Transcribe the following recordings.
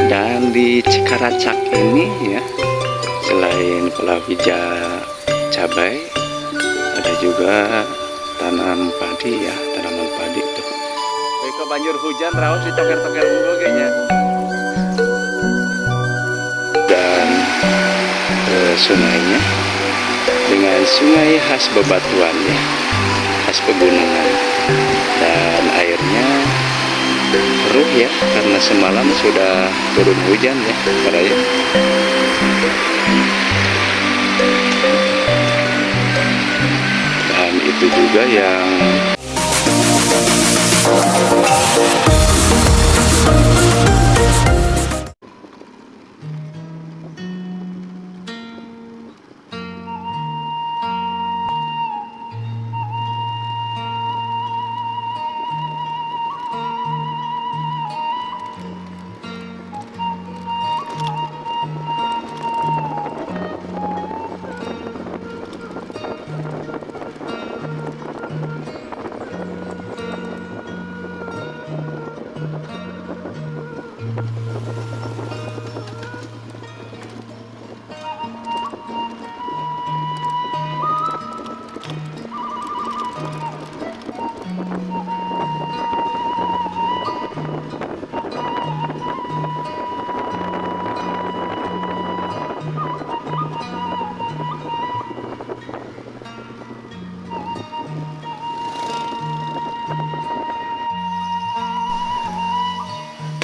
Dan di Cikaracak ini ya, selain palawija cabai, ada juga tanam padi ya, tanaman padi itu. Beko banjur hujan raos di toker-toker unggul kayaknya. Dan sungainya dengan sungai khas bebatuan ya, khas pegunungan, dan airnya keruh ya karena semalam sudah turun hujan ya para ya. Dan itu juga yang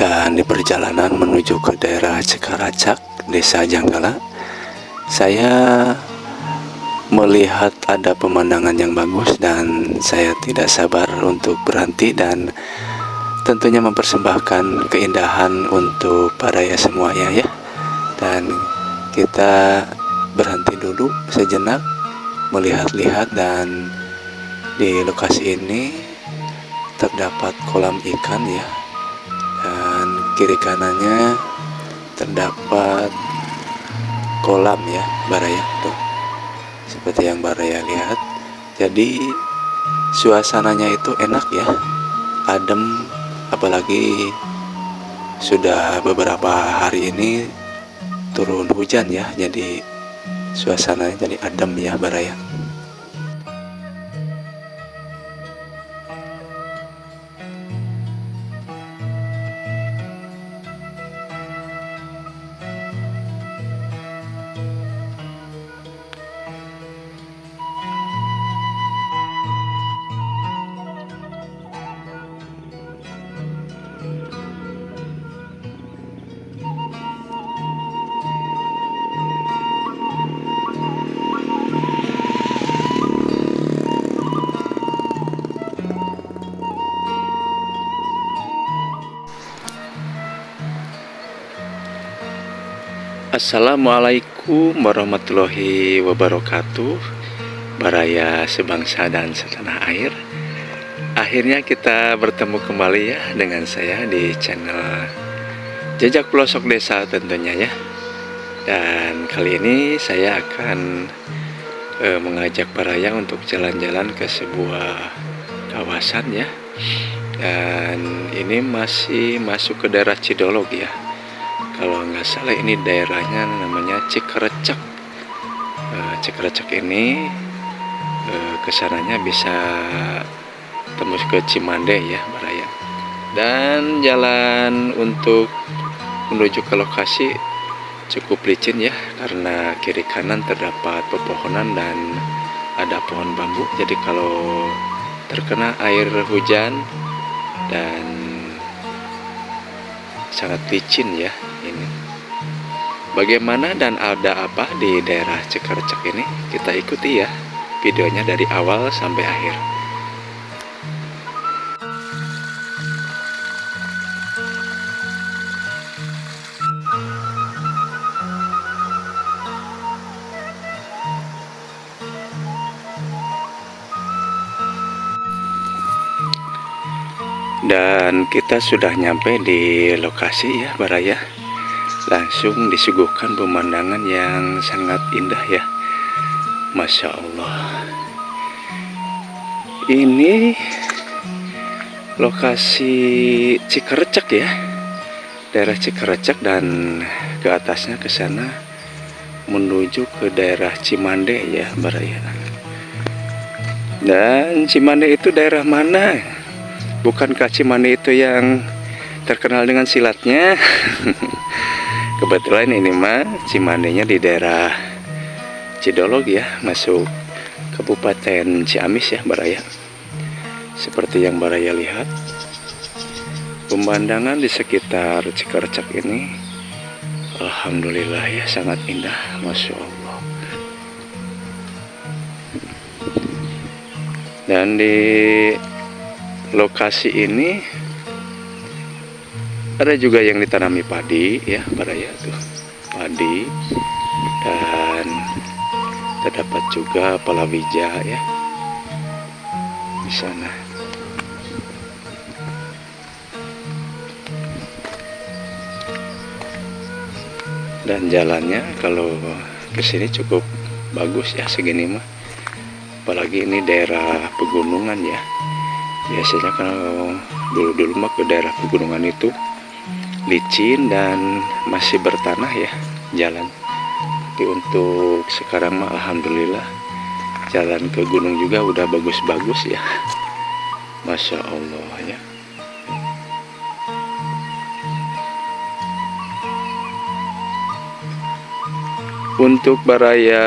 dan di perjalanan menuju ke daerah Cikaracak, Desa Janggala, saya melihat ada pemandangan yang bagus dan saya tidak sabar untuk berhenti dan tentunya mempersembahkan keindahan untuk para ya semuanya ya. Dan kita berhenti dulu sejenak melihat-lihat, dan di lokasi ini terdapat kolam ikan ya, dan kiri kanannya terdapat kolam ya Baraya tuh, seperti yang Baraya lihat. Jadi suasananya itu enak ya, adem, apalagi sudah beberapa hari ini turun hujan ya, jadi suasananya jadi adem ya Baraya. Assalamualaikum warahmatullahi wabarakatuh, Baraya sebangsa dan setanah air. Akhirnya kita bertemu kembali ya dengan saya di channel Jejak Pelosok Desa tentunya ya. Dan kali ini saya akan mengajak Baraya untuk jalan-jalan ke sebuah kawasan ya. Dan ini masih masuk ke daerah Cidolog ya. Kalau nggak salah ini daerahnya namanya Cikaracak. Cikaracak ini kesananya bisa tembus ke Cimande ya Baraya. Dan jalan untuk menuju ke lokasi cukup licin ya, karena kiri kanan terdapat pepohonan dan ada pohon bambu. Jadi kalau terkena air hujan dan sangat licin ya ini. Bagaimana dan ada apa di daerah Cikaracak ini, kita ikuti ya videonya dari awal sampai akhir. Dan kita sudah nyampe di lokasi ya Baraya. Langsung disuguhkan pemandangan yang sangat indah ya, Masya Allah. Ini lokasi Cikaracak ya, daerah Cikerecek dan ke atasnya ke sana menuju ke daerah Cimande ya Baraya. Dan Cimande itu daerah mana? Bukankah Cimande itu yang terkenal dengan silatnya? Kebetulan ini mah Cimandenya di daerah Cidolog ya, masuk Kabupaten Ciamis ya Baraya. Seperti yang Baraya lihat, pemandangan di sekitar Cikerecek ini alhamdulillah ya sangat indah, Masya Allah. Dan di lokasi ini ada juga yang ditanami padi ya Baraya tuh, padi, dan terdapat juga palawija ya di sana. Dan jalannya kalau ke sini cukup bagus ya segini mah. Apalagi ini daerah pegunungan ya. Biasanya kalau dulu-dulu mah ke daerah pegunungan itu licin dan masih bertanah ya jalan. Tapi untuk sekarang mah alhamdulillah jalan ke gunung juga udah bagus-bagus ya. Masya Allah ya. Untuk Baraya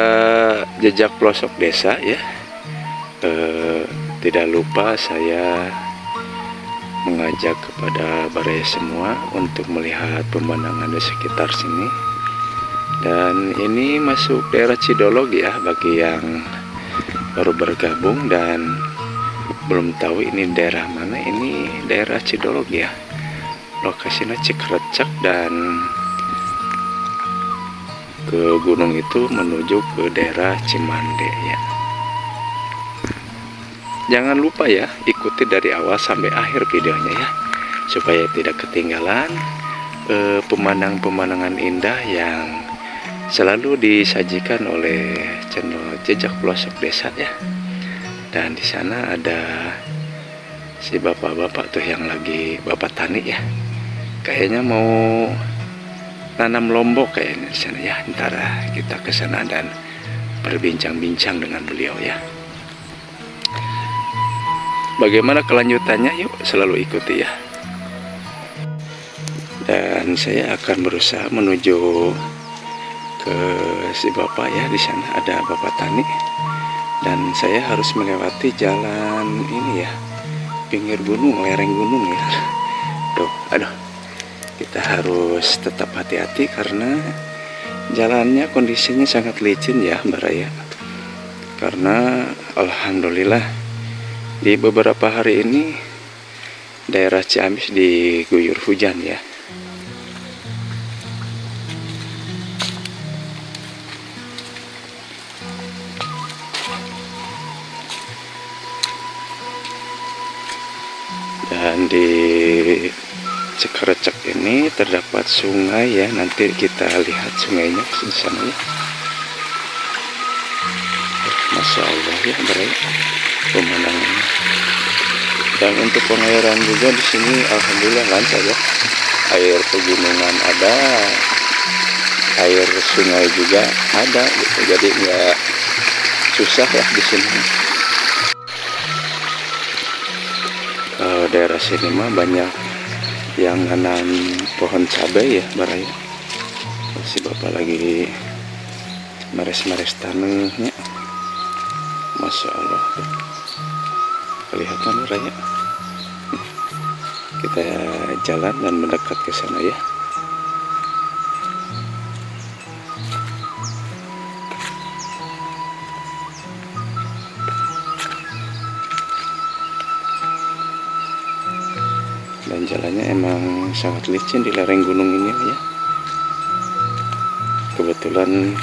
jejak pelosok desa ya, tidak lupa saya mengajak kepada Baraya semua untuk melihat pemandangan di sekitar sini. Dan ini masuk daerah Cidolog ya, bagi yang baru bergabung dan belum tahu ini daerah mana. Ini daerah Cidolog ya, lokasinya Cikerecek, dan ke gunung itu menuju ke daerah Cimande ya. Jangan lupa ya, ikuti dari awal sampai akhir videonya ya, supaya tidak ketinggalan pemandangan-pemandangan indah yang selalu disajikan oleh channel Jejak Pelosok Desa ya. Dan di sana ada si bapak-bapak tuh yang lagi bapak tani ya, kayaknya mau nanam lombok kayaknya di sana ya. Ntar kita ke sana dan berbincang-bincang dengan beliau ya. Bagaimana kelanjutannya, yuk selalu ikuti ya. Dan saya akan berusaha menuju ke si bapak ya. Di sana ada bapak tani dan saya harus melewati jalan ini ya, pinggir gunung, lereng gunung ya. Aduh, kita harus tetap hati-hati karena jalannya kondisinya sangat licin ya Baraya. Karena alhamdulillah di beberapa hari ini daerah Ciamis diguyur hujan ya. Dan di Cikerecek ini terdapat sungai ya, nanti kita lihat sungainya di sana ya. Masya Allah ya Baraya pemandangannya. Dan untuk pengairan juga di sini alhamdulillah lancar ya. Air pegunungan ada, air sungai juga ada gitu. Jadi nggak susah ya di sini. Daerah sini mah banyak yang nanam pohon cabai ya Baraya. Si bapak lagi mares-mares tanahnya. Masya Allah tuh. Kelihatan Baraya. Kita jalan dan mendekat ke sana ya. Dan jalannya emang sangat licin di lereng gunung ini ya. Kebetulan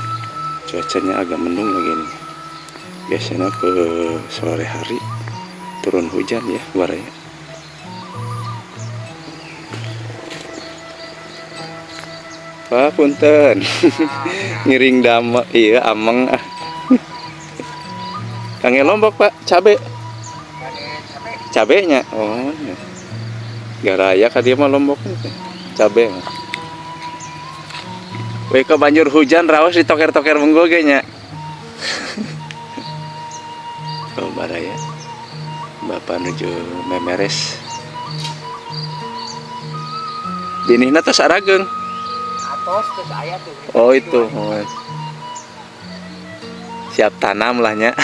cuacanya agak mendung lagi nih. Biasanya ke sore hari turun hujan ya Baraya. Pak punten. Ngiring dama iya ameng ah. Kangen Lombok Pak, cabe. Cabenya. Oh. Garaya ka dia mah Lombok cabe. Wih kok banjur hujan rawas di toker-toker menggoge nya. Oh baraya. Bapak menuju memeres. Binihna tos arageung. Atos terus aya tuh. Oh itu. Oh. Siap tanam lah nya.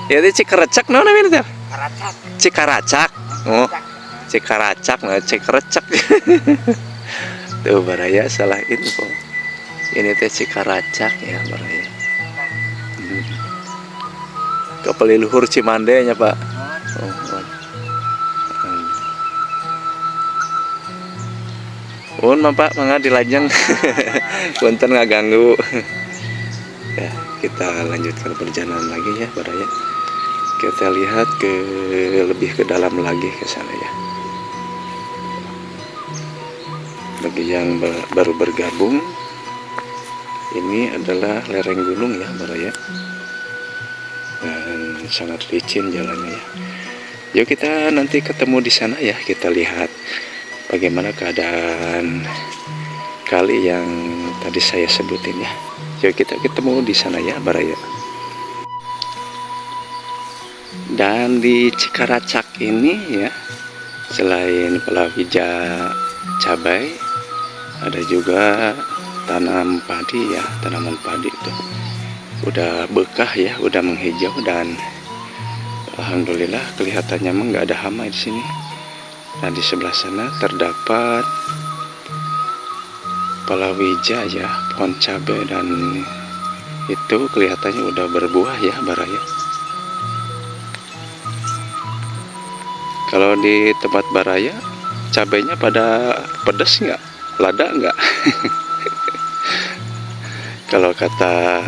Ya itu Cikerecek naon namanya teh? Karacak. Cikaracak. Oh. Cikaracak nah Cikerecek. Tuh baraya salah info. Ini teh Cikaracak ya baraya. Kapal luhur Cimande nya Pak. Oh. Pak mangga dilajeng. Punten ngaganggu. Ya, kita lanjutkan perjalanan lagi ya baraya. Kita lihat lebih ke dalam lagi ke sana ya. Bagi yang baru bergabung, ini adalah lereng gunung ya baraya. Dan sangat licin jalannya ya. Yuk kita nanti ketemu di sana ya. Kita lihat bagaimana keadaan kali yang tadi saya sebutin ya. Yuk kita ketemu di sana ya baraya. Dan di Cikaracak ini ya, selain palawija cabai, ada juga tanam padi ya. Tanaman padi itu udah bekah ya, udah menghijau dan alhamdulillah kelihatannya emang nggak ada hama di sini. Dan di sebelah sana terdapat palawija ya, pohon cabai, dan itu kelihatannya udah berbuah ya baraya. Kalau di tempat baraya cabainya pada pedas nggak? Lada nggak? Kalau kata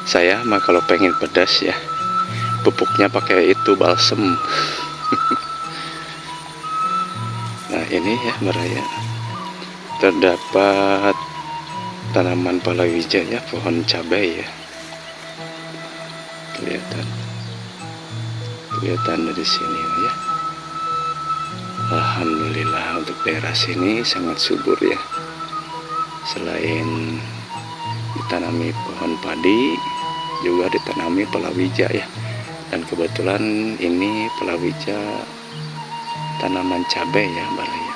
saya mah kalau pengen pedas ya pupuknya pakai itu balsem. Nah ini ya baraya terdapat tanaman palawija ya, pohon cabai ya, kelihatan dari sini ya. Alhamdulillah untuk daerah sini sangat subur ya. Selain ditanami pohon padi, juga ditanami palawija ya. Dan kebetulan ini palawija tanaman cabai ya baraya.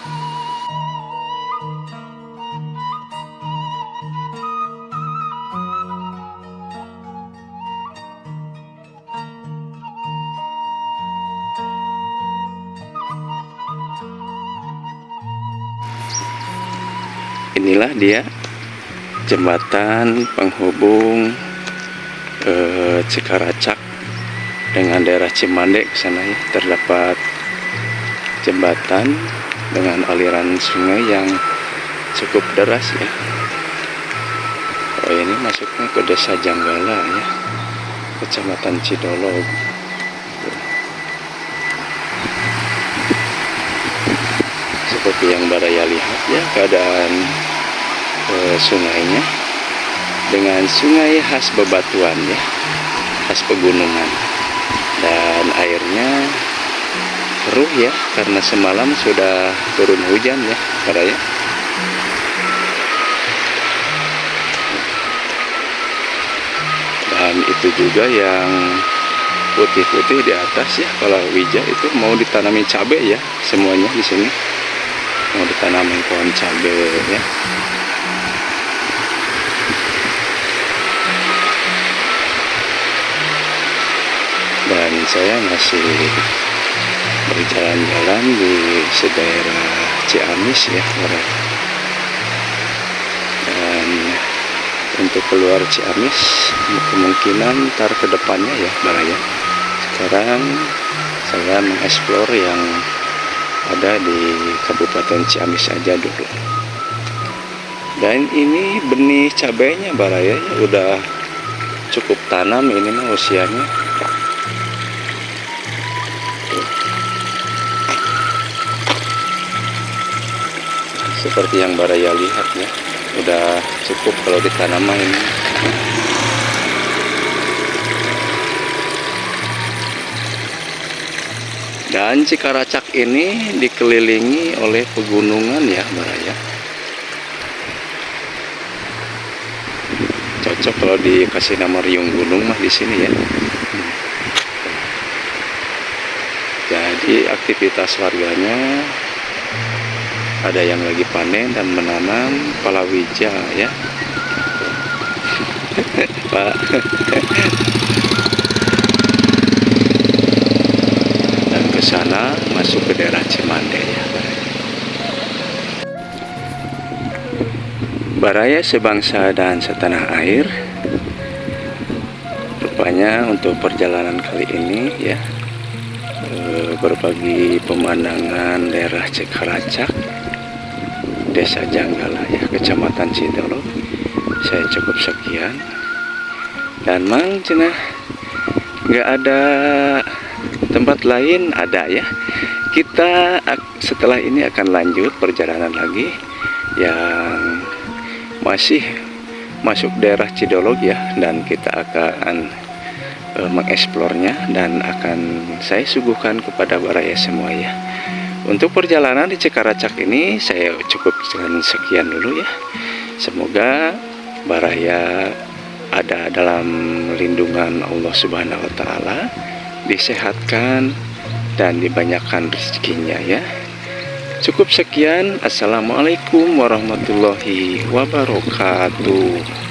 Inilah dia jembatan penghubung Cikaracak dengan daerah Cimande ke sana ya. Terdapat jembatan dengan aliran sungai yang cukup deras ya. Oh ini masuknya ke Desa Janggala ya, Kecamatan Cidolog. Seperti yang baraya lihat ya keadaan sungainya, dengan sungai khas bebatuan ya, khas pegunungan, dan airnya keruh ya karena semalam sudah turun hujan ya baraya. Dan itu juga yang putih-putih di atas ya, palawija itu mau ditanami cabai ya, semuanya di sini mau ditanamin pohon cabai ya. Dan saya masih berjalan-jalan di daerah Ciamis ya baraya. Dan untuk keluar Ciamis kemungkinan ntar ke depannya ya baraya. Sekarang saya mengeksplor yang ada di Kabupaten Ciamis aja dulu. Dan ini benih cabainya baraya ya, udah cukup tanam ini mah usianya. Seperti yang baraya lihat ya, udah cukup kalau ditanam ini. Dan Cikaracak ini dikelilingi oleh pegunungan ya Baraya. Cocok kalau dikasih nama riung gunung mah di sini ya. Jadi aktivitas warganya ada yang lagi panen dan menanam palawija ya. Pak. Dan ke sana masuk ke daerah Cimande ya. Baraya sebangsa dan setanah air. Rupanya untuk perjalanan kali ini ya, berbagi pemandangan daerah Cikaracak, Desa Janggala ya, Kecamatan Cidolo. Saya cukup sekian. Dan mang cenah nggak ada tempat lain, ada ya. Kita setelah ini akan lanjut perjalanan lagi yang masih masuk daerah Cidolog ya, dan kita akan mengeksplornya dan akan saya suguhkan kepada Baraya semua ya. Untuk perjalanan di Cikaracak ini saya cukup sekian dulu ya. Semoga Baraya ada dalam lindungan Allah Subhanahu wa taala, disehatkan dan dibanyakkan rezekinya ya. Cukup sekian. Assalamualaikum warahmatullahi wabarakatuh.